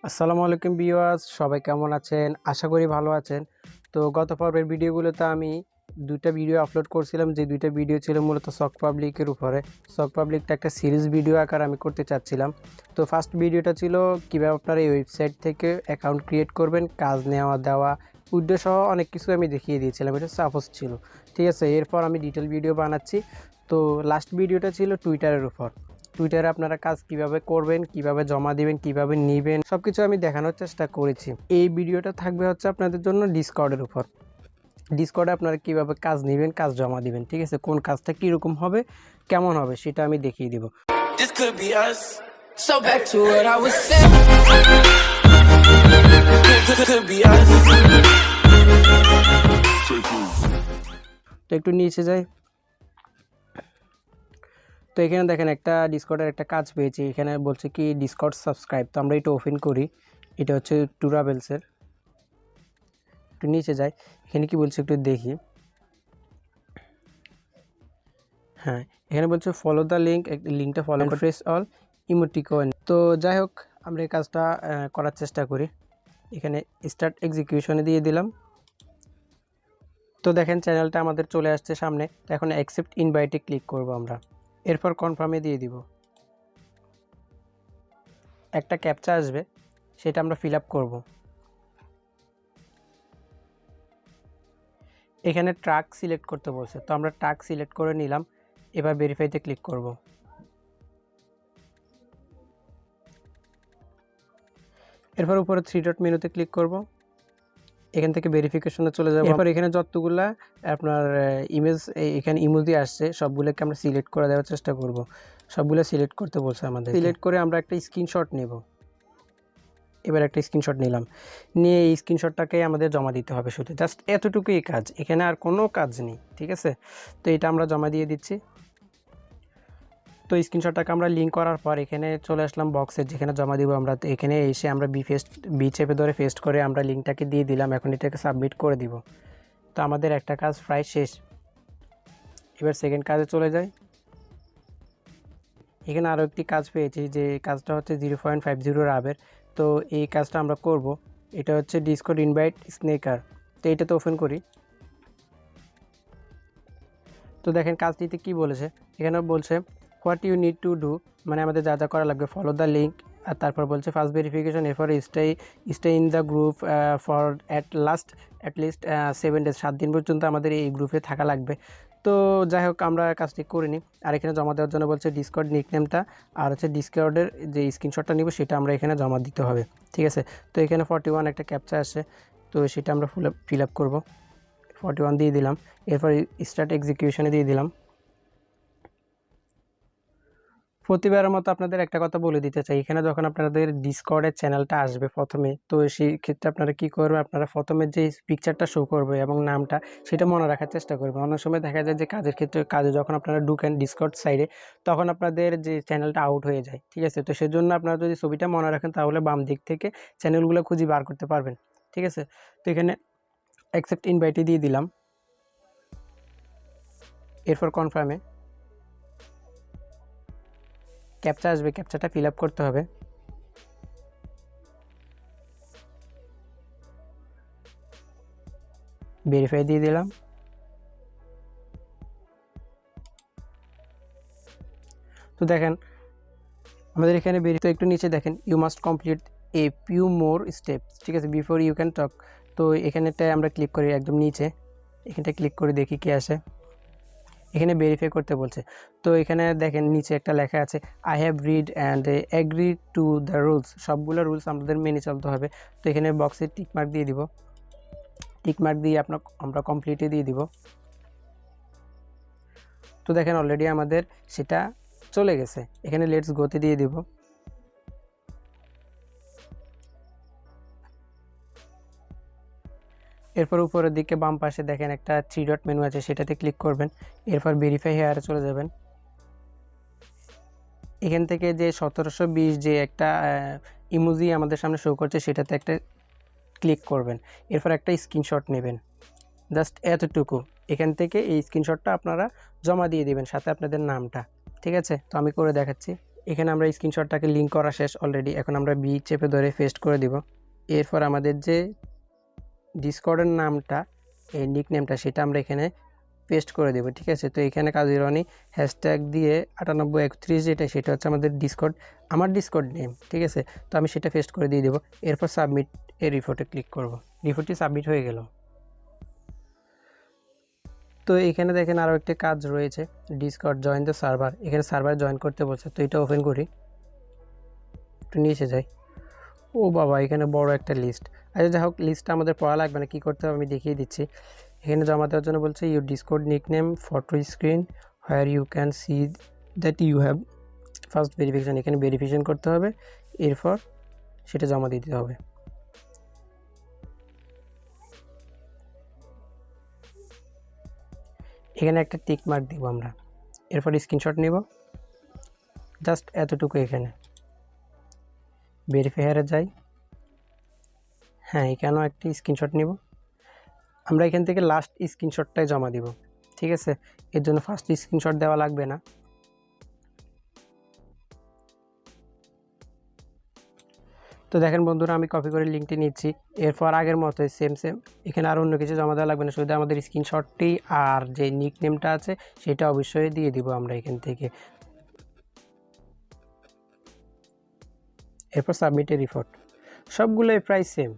আসসালামু আলাইকুম ভিউয়ার্স, সবাই কেমন আছেন? আশা করি ভালো আছেন। তো গত পর্বের ভিডিওগুলোতে আমি দুইটা ভিডিও আপলোড করছিলাম, যে দুইটা ভিডিও ছিল মূলত সকপাবলিকের উপরে। সকপাবলিকটা একটা সিরিজ ভিডিও আকার আমি করতে চাচ্ছিলাম। তো ফার্স্ট ভিডিওটা ছিল কীভাবে আপনারা এই ওয়েবসাইট থেকে অ্যাকাউন্ট ক্রিয়েট করবেন, কাজ নেওয়া দেওয়া উইড্রো সহ অনেক কিছু আমি দেখিয়ে দিয়েছিলাম, এটা সাপোজ ছিল। ঠিক আছে, এরপর আমি ডিটেল ভিডিও বানাচ্ছি। তো লাস্ট ভিডিওটা ছিল টুইটারের উপর। টুইটারে আপনারা কাজ কিভাবে করবেন, কিভাবে জমা দিবেন, কিভাবে নেবেন, সবকিছু আমি দেখানোর চেষ্টা করেছি। এই ভিডিওটা থাকবে হচ্ছে আপনাদের জন্য ডিসকর্ডের উপর। ডিসকর্ডে আপনারা কিভাবে কাজ নেবেন, কাজ জমা দিবেন, ঠিক আছে, কোন কাজটা কীরকম হবে, কেমন হবে সেটা আমি দেখিয়ে দিব। তো একটু নিচে যাই। তো এখানে দেখেন একটা ডিসকর্ডের একটা কাজ পেয়েছি, এখানে বলছে কি ডিসকর্ড সাবস্ক্রাইব। তো আমরা এটা ওপেন করি। এটা হচ্ছে টুরাবেলসের। একটু নিচে যাই, এখানে কি বলছে একটু দেখি। হ্যাঁ, এখানে বলছে ফলো দ্য লিঙ্কটা ফলো ফ্রেস অল ইমোটিকন। তো যাই হোক, আমরা এই কাজটা করার চেষ্টা করি। এখানে স্টার্ট এক্সিকিউশনে দিয়ে দিলাম। তো দেখেন চ্যানেলটা আমাদের চলে আসছে সামনে। এখন অ্যাকসেপ্ট ইনভাইটে ক্লিক করব আমরা। এরপর কনফার্মে দিয়ে দিব। একটা ক্যাপচা আসবে, সেটা আমরা ফিল আপ করবো। এখানে ট্রাক সিলেক্ট করতে বলছে, তো আমরা ট্রাক সিলেক্ট করে নিলাম। এবার ভেরিফাইতে ক্লিক করব। এরপর উপরে 3 ডট মেনুতে ক্লিক করব। এখান থেকে ভেরিফিকেশনে চলে যাব। এরপর এখানে যতগুলা আপনার ইমেজ এখানে ইমোজি আসছে সবগুলোকে আমরা সিলেক্ট করে দেওয়ার চেষ্টা করব। সবগুলো সিলেক্ট করতে বলছে আমাদের। সিলেক্ট করে আমরা একটা স্ক্রিনশট নেব। এবার একটা স্ক্রিনশট নিলাম, নিয়ে এই স্ক্রিনশটটাকে আমাদের জমা দিতে হবে। শুধু জাস্ট এতটুকুই কাজ, এখানে আর কোনো কাজ নেই, ঠিক আছে। তো এটা আমরা জমা দিয়ে দিচ্ছি। তো স্ক্রিনশটটাকে আমরা লিঙ্ক করার পর এখানে চলে আসলাম বক্সে, যেখানে জমা দিব আমরা। তো এখানে এসে আমরা বি চেপে ধরে পেস্ট করে আমরা লিঙ্কটাকে দিয়ে দিলাম। এখন এটাকে সাবমিট করে দিব। তো আমাদের একটা কাজ প্রায় শেষ। এবার সেকেন্ড কাজে চলে যাই। এখানে আরও একটি কাজ পেয়েছি, যে কাজটা হচ্ছে 0.50 রাবের। তো এই কাজটা আমরা করব। এটা হচ্ছে ডিসকর্ড ইনভাইট স্নেকার। তো এইটা তো ওপেন করি। তো দেখেন কাজটিতে কি বলেছে, এখানে বলছে what you need to do, মানে আমাদের যা যা করা লাগবে। ফলো দ্য লিঙ্ক, আর তারপর বলছে ফার্স্ট ভেরিফিকেশন, এরপর stay in the group for at least 7 days, 7 দিন পর্যন্ত আমাদের এই গ্রুপে থাকা লাগবে। তো যাই হোক, আমরা কাজটি করে নিই। আর এখানে জমা দেওয়ার জন্য বলছে ডিসকর্ড নিকনেমটা আর হচ্ছে ডিসকর্ডের যে স্ক্রিনশটটা নিব সেটা আমরা এখানে জমা দিতে হবে, ঠিক আছে। তো এখানে 41 একটা ক্যাপচা আসে, তো সেটা আমরা ফিল আপ করবো। 41 দিয়ে দিলাম। এরপর স্টার্ট এক্সিকিউশনে দিয়ে দিলাম। প্রতিবারের মতো আপনাদের একটা কথা বলে দিতে চাই, এখানে যখন আপনাদের ডিসকর্ডের চ্যানেলটা আসবে প্রথমে, তো সেই ক্ষেত্রে আপনারা কি করবেন, আপনারা প্রথমে যে পিকচারটা শো করবে এবং নামটা, সেটা মনে রাখার চেষ্টা করবেন। অনেক সময় দেখা যায় যে কাজের ক্ষেত্রে যখন আপনারা ঢুকেন ডিসকর্ড সাইডে, তখন আপনাদের যে চ্যানেলটা আউট হয়ে যায়, ঠিক আছে। তো সেজন্য আপনারা যদি ছবিটা মনে রাখেন, তাহলে বাম দিক থেকে চ্যানেলগুলো খুঁজে বার করতে পারবেন, ঠিক আছে। তো এখানে অ্যাকসেপ্ট ইনভাইটে দিয়ে দিলাম। এরপর কনফার্মে ক্যাপচা আসবে, ক্যাপচাটা ফিল আপ করতে হবে। ভেরিফাই দিয়ে দিলাম। তো দেখেন আমাদের এখানে তো একটু নিচে দেখেন you must complete a few more steps, ঠিক আছে, বিফোর ইউ ক্যান টক। তো এখানেটায় আমরা ক্লিক করি একদম নিচে, এখানটা ক্লিক করে দেখি কি আসে। এখানে ভেরিফাই করতে বলছে। তো এখানে দেখেন নিচে একটা লেখা আছে I have read and agree to the rules. সবগুলো রুলস আমাদের মেনে চলতে হবে। তো এখানে বক্সে টিকমার্ক দিয়ে দিব। টিকমার্ক দিয়ে আমরা কমপ্লিটে দিয়ে দিব। তো দেখেন অলরেডি আমাদের সেটা চলে গেছে। এখানে লেটস গোতে দিয়ে দিব। এরপর উপরের দিকে বাম পাশে দেখেন একটা 3 ডট মেনু আছে, সেটাতে ক্লিক করবেন। এরপর ভেরিফাই হেয়ারে চলে যাবেন। এখান থেকে যে 1720 যে একটা ইমোজি আমাদের সামনে শো করছে, সেটাতে একটা ক্লিক করবেন। এরপর একটা স্ক্রিনশট নেবেন, জাস্ট এতটুকু। এখান থেকে এই স্ক্রিনশটটা আপনারা জমা দিয়ে দিবেন, সাথে আপনাদের নামটা, ঠিক আছে। তো আমি করে দেখাচ্ছি। এখানে আমরা স্ক্রিনশটটাকে লিঙ্ক করা শেষ অলরেডি। এখন আমরা বি চেপে ধরে পেস্ট করে দিব। এরপর আমাদের যে ডিসকর্ডের নামটা, এই নিক নেমটা, সেটা আমরা এখানে পেস্ট করে দেবো, ঠিক আছে। তো এখানে কাজী রনি হ্যাশট্যাগ দিয়ে 9831 যেটা, সেটা হচ্ছে আমাদের ডিসকর্ড, আমার ডিসকর্ড নেম, ঠিক আছে। তো আমি সেটা পেস্ট করে দিয়ে দেবো। এরপর সাবমিট এর রিপোর্টে ক্লিক করব। রিপোর্টটি সাবমিট হয়ে গেল। তো এখানে দেখেন আরও একটি কাজ রয়েছে, ডিসকর্ড জয়েন দ্য সার্ভার। এখানে সার্ভার জয়েন করতে বলছে, তো এটা ওপেন করি, একটু নিচে যাই। ও বাবা, এখানে বড় একটা লিস্ট। আচ্ছা যাই হোক, লিস্টটা আমাদের পড়া লাগবে না, কী করতে হবে আমি দেখিয়ে দিচ্ছি। এখানে জমা দেওয়ার জন্য বলছে your Discord nickname photo screen where you can see that you have first verification. এখানে ভেরিফিকেশান করতে হবে, এরপর সেটা জমা দিতে হবে। এখানে একটা টিক মার্ক দিব আমরা। এরপর স্ক্রিনশট নিব, জাস্ট এতটুকু। এখানে ভেরিফায়ারে যাই, হ্যাঁ এখানেও একটি স্ক্রিনশট নিব। আমরা এখান থেকে লাস্ট স্ক্রিনশটটাই জমা দিব, ঠিক আছে। এর জন্য ফার্স্ট স্ক্রিনশট দেওয়া লাগবে না। তো দেখেন বন্ধুরা, আমি কপি করে লিঙ্কটি নিচ্ছি। এরপর আগের মতোই সেম এখানে আর অন্য কিছু জমা দেওয়া লাগবে না, শুধু আমাদের স্ক্রিনশটটি আর যে নিক নেমটা আছে সেটা অবশ্যই দিয়ে দিব আমরা এখান থেকে। এরপর সাবমিটের রিপোর্ট। সবগুলোই প্রায় সেম,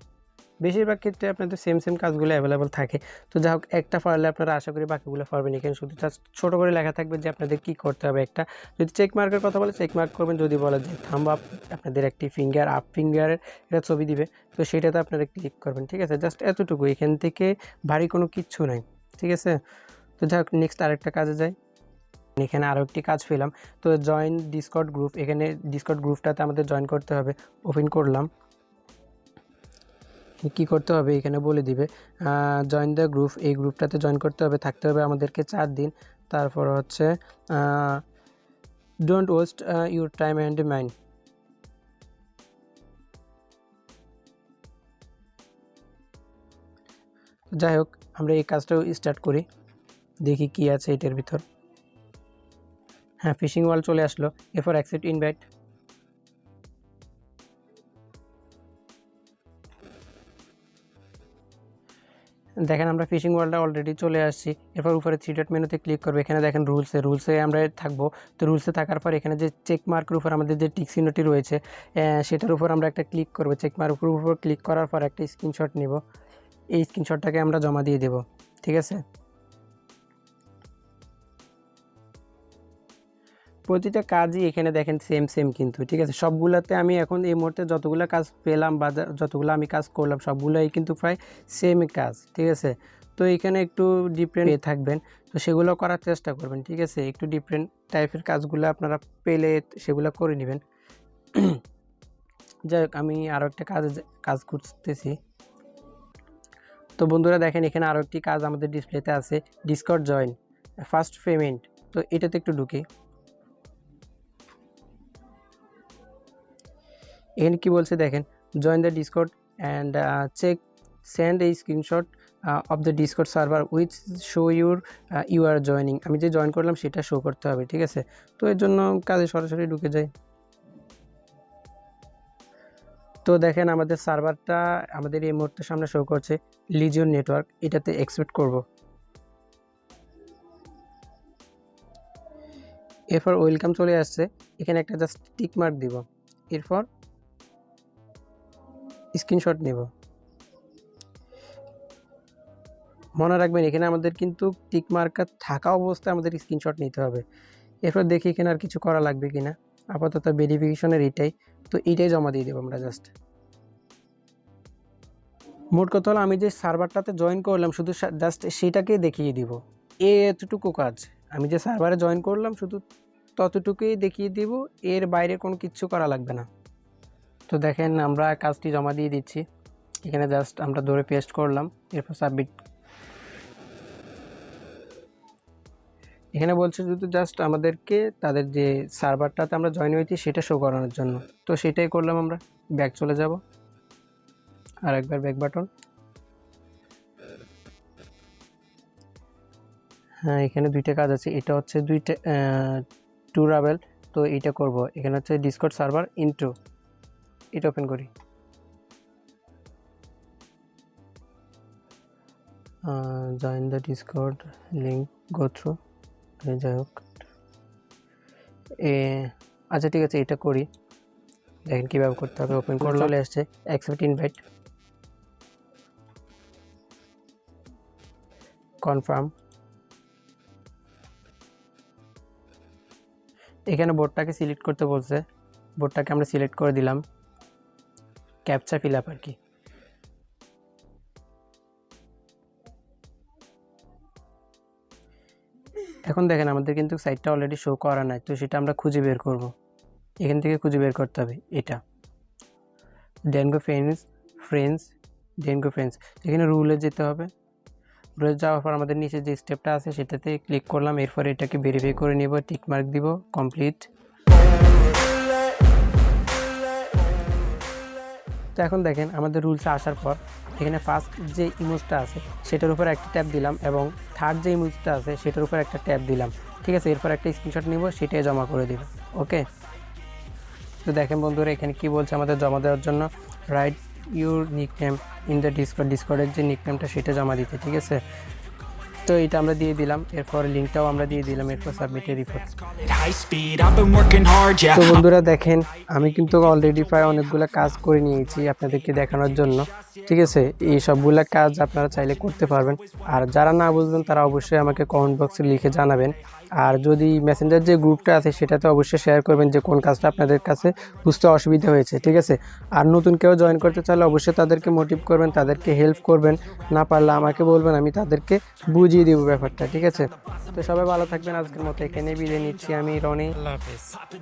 বেশিরভাগ ক্ষেত্রে আপনাদের সেম কাজগুলো অ্যাভেলেবল থাকে। তো যাই হোক, একটা পারলে আপনারা আশা করি বাকিগুলো পারবেন। এখানে শুধু জাস্ট ছোটো করে লেখা থাকবে যে আপনাদের কী করতে হবে। একটা যদি চেক মার্কের কথা বলে চেক মার্ক করবেন, যদি বলে যে থাম্ব আপ, আপনাদের একটি ফিঙ্গার আপ ফিঙ্গারের একটা ছবি দিবে, তো সেটাতে আপনারা ক্লিক করবেন, ঠিক আছে। জাস্ট এতটুকু, এখান থেকে ভারী কোনো কিচ্ছু নাই, ঠিক আছে। তো যাই হোক, নেক্সট আরেকটা কাজে যাই। এখানে আরও একটি কাজ পেলাম, তো জয়েন ডিসকর্ড গ্রুপ। এখানে ডিসকর্ড গ্রুপটাতে আমাদের জয়েন করতে হবে। ওপেন করলাম, কি করতে হবে এখানে বলে দিবে, জয়েন দ্য গ্রুপ। এই গ্রুপটাতে জয়েন করতে হবে, থাকতে হবে আমাদেরকে 4 দিন। তারপর হচ্ছে don't waste your time and mind. যাই হোক, আমরা এই কাজটাও স্টার্ট করি, দেখি কি আছে এটার ভিতর। হ্যাঁ, ফিশিং ওয়াল চলে আসলো। এরপর অ্যাকসেপ্ট ইনভাইট। দেখেন আমরা ফিশিং ওয়ালটা অলরেডি চলে আসছি। এরপর উপরে 3 ডট মেনুতে ক্লিক করবো। এখানে দেখেন রুলসে আমরা থাকবো। তো রুলসে থাকার পর এখানে যে চেক মার্কের উপর আমাদের যে টিক চিহ্নটি রয়েছে, সেটার উপর আমরা একটা ক্লিক করবো। চেক মার্কের উপর ক্লিক করার পর একটা স্ক্রিনশট নিব। এই স্ক্রিনশটটাকে আমরা জমা দিয়ে দেব, ঠিক আছে। প্রতিটা কাজই এখানে দেখেন সেম কিন্তু, ঠিক আছে। সবগুলোতে আমি এখন এই মুহূর্তে যতগুলো কাজ পেলাম বা যতগুলো আমি কাজ করলাম সবগুলোই কিন্তু প্রায় সেম কাজ, ঠিক আছে। তো এখানে একটু ডিফারেন্ট থাকবেন, তো সেগুলো করার চেষ্টা করবেন, ঠিক আছে। একটু ডিফারেন্ট টাইপের কাজগুলো আপনারা পেলে সেগুলো করে নেবেন। যাই হোক, আমি আরও একটা কাজ করতেছি। তো বন্ধুরা দেখেন, এখানে আরও একটি কাজ আমাদের ডিসপ্লেতে আছে, ডিসকর্ড জয়েন ফার্স্ট পেমেন্ট। তো এটাতে একটু ঢুকি। এখানে কি বলছে দেখেন, join the Discord and check send এই screenshot of the Discord server which show you are joining. আমি যে জয়েন করলাম সেটা শো করতে হবে, ঠিক আছে। তো এর জন্য কাজে সরাসরি ঢুকে যাই। তো দেখেন আমাদের সার্ভারটা আমাদের এই মুহূর্তে সামনে শো করছে, লিজিয়ন নেটওয়ার্ক। এটাতে এক্সপেক্ট করব। এরপর ওয়েলকাম চলে আসছে, এখানে একটা জাস্ট টিক মার্ক দিব। এরপর স্ক্রিনশট নেব। মনে রাখবেন এখানে আমাদের কিন্তু টিক মার্কার থাকা অবস্থায় আমাদের স্ক্রিনশট নিতে হবে। এরপর দেখি এখানে আর কিছু করা লাগবে কিনা। আপাতত ভেরিফিকেশনের এটাই, তো এইটাই জমা দিয়ে দেবো আমরা জাস্ট। মোট কথা হলো, আমি যে সার্ভারটাতে জয়েন করলাম শুধু জাস্ট সেটাকে দেখিয়ে দিব। এতটুকু কাজ, আমি যে সার্ভারে জয়েন করলাম শুধু ততটুকুই দেখিয়ে দিব, এর বাইরে কোনো কিছু করা লাগবে না। তো দেখেন আমরা কাজটি জমা দিয়ে দিচ্ছি। এখানে জাস্ট আমরা ধরে পেস্ট করলাম, এরপর সাবমিট। এখানে বলছে শুধু জাস্ট আমাদেরকে তাদের যে সার্ভারটাতে আমরা জয়েন হয়েছি সেটা শো করানোর জন্য, তো সেটাই করলাম। আমরা ব্যাক চলে যাব, আর একবার ব্যাক বাটন। হ্যাঁ, এখানে দুইটা কাজ আছে, এটা হচ্ছে দুইটা ট্যুরাবেল। তো এইটা করব। এখানে হচ্ছে ডিসকর্ড সার্ভার ইন্ট্রো, এটা ওপেন করি। Join the Discord link go through, যাই হোক আচ্ছা ঠিক আছে, এটা করি। দেখেন কীভাবে করতে হবে। ওপেন করে চলে আসছে অ্যাকসেপ্ট ইনভাইট, কনফার্ম। এখানে বোর্ডটাকে সিলেক্ট করতে বলছে, বোর্ডটাকে আমরা সিলেক্ট করে দিলাম। ক্যাপচা ফিল আপ আর কি। এখন দেখেন আমাদের কিন্তু সাইটটা অলরেডি শো করা নাই, তো সেটা আমরা খুঁজে বের করব। এখান থেকে খুঁজে বের করতে হবে এটা ডেনগো ফ্রেন্ডস। এখানে রুলে যেতে হবে। রুলে যাওয়ার পর আমাদের নিচে যে স্টেপটা আছে সেটাতে ক্লিক করলাম। এরপর এটাকে ভেরিফাই করে নিব, টিক মার্ক দিব, কমপ্লিট। তো এখন দেখেন আমাদের রুলসে আসার পর এখানে ফার্স্ট যে ইমেজটা আছে সেটার উপর একটা ট্যাপ দিলাম এবং থার্ড যে ইমেজটা আছে সেটার উপর একটা ট্যাপ দিলাম। ঠিক আছে, এরপর একটা স্ক্রিনশট নিব, সেটাই জমা করে দিব। ওকে, তো দেখেন বন্ধুরা এখানে কি বলছে আমাদের জমা দেওয়ার জন্য, write your nickname in the ডিসকর্ডের যে নিকনেমটা সেটা জমা দিতে। ঠিক আছে, তো এটা আমরা দিয়ে দিলাম। এরপর লিঙ্কটাও আমরা দিয়ে দিলাম। এরপর সাবমিটের রিপোর্ট। তো বন্ধুরা দেখেন আমি কিন্তু অলরেডি প্রায় অনেকগুলো কাজ করে নিয়েছি আপনাদেরকে দেখানোর জন্য। ঠিক আছে, এই সবগুলো কাজ আপনারা চাইলে করতে পারবেন। আর যারা না বুঝবেন তারা অবশ্যই আমাকে কমেন্ট বক্সে লিখে জানাবেন। আর যদি মেসেঞ্জার যে গ্রুপটা আছে সেটাতে অবশ্যই শেয়ার করবেন যে কোন কাজটা আপনাদের কাছে বুঝতে অসুবিধা হয়েছে। ঠিক আছে, আর নতুন কেউ জয়েন করতে চাইলে অবশ্যই তাদেরকে মোটিভ করবেন, তাদেরকে হেল্প করবেন। না পারলে আমাকে বলবেন, আমি তাদেরকে বুঝিয়ে দেবো ব্যাপারটা। ঠিক আছে, তো সবাই ভালো থাকবেন। আজকের মতো এখানে বিদায় নিচ্ছি আমি, রনি। আল্লাহ হাফেজ।